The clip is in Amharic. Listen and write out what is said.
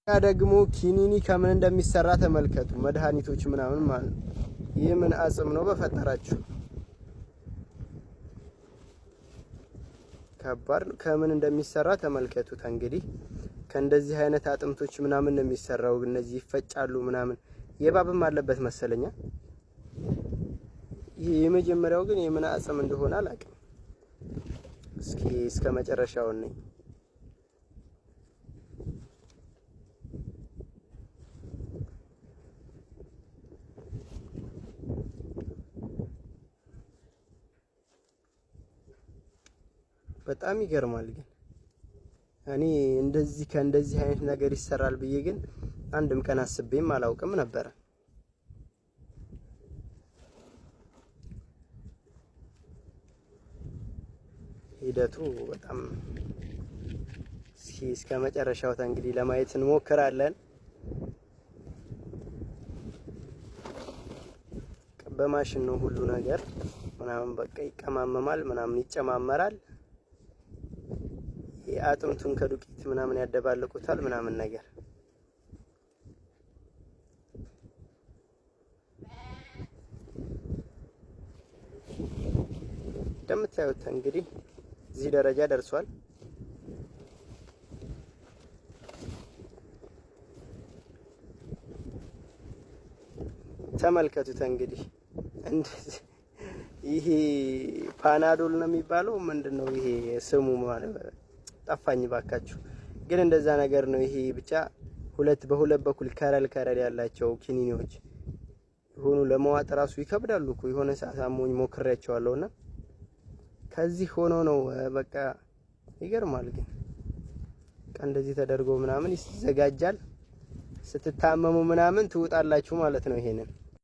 ያ ደግሞ ኪኒኒ ከምን እንደሚሰራ ተመልከቱ። መድኃኒቶች ምናምን ማለት ነው። ይህ ምን አጽም ነው በፈጠራችሁ? ከባድ ነው። ከምን እንደሚሰራ ተመልከቱት። እንግዲህ ከእንደዚህ አይነት አጥምቶች ምናምን ነው የሚሰራው። እነዚህ ይፈጫሉ ምናምን። የባብም አለበት መሰለኛ። ይሄ የመጀመሪያው ግን የምን አጽም እንደሆነ አላውቅም። እስኪ እስከ መጨረሻው ነኝ። በጣም ይገርማል። ግን እኔ እንደዚህ ከእንደዚህ አይነት ነገር ይሰራል ብዬ ግን አንድም ቀን አስቤም አላውቅም ነበር። ሂደቱ በጣም እስከ መጨረሻው እንግዲህ ለማየት እንሞክራለን። በማሽን ነው ሁሉ ነገር ምናምን በቃ ይቀማመማል ምናምን ይጨማመራል። የአጥምቱን ከዱቄት ምናምን ያደባልቁታል ምናምን ነገር እንደምታዩት እንግዲህ እዚህ ደረጃ ደርሷል። ተመልከቱት እንግዲህ እንደዚህ ይሄ ፓናዶል ነው የሚባለው ምንድነው ይሄ ስሙ ማለት ጠፋኝ ባካችሁ። ግን እንደዛ ነገር ነው። ይሄ ብቻ በሁለት በኩል ከረል ያላቸው ኪኒኒዎች ሆኖ ለመዋጥ ራሱ ይከብዳሉ እኮ። የሆነ ሰዓት አሞኝ ሞክሬያቸዋለሁና ከዚህ ሆኖ ነው በቃ ይገርማል። ግን እንደዚህ ተደርጎ ምናምን ይዘጋጃል። ስትታመሙ ምናምን ትውጣላችሁ ማለት ነው ይሄንን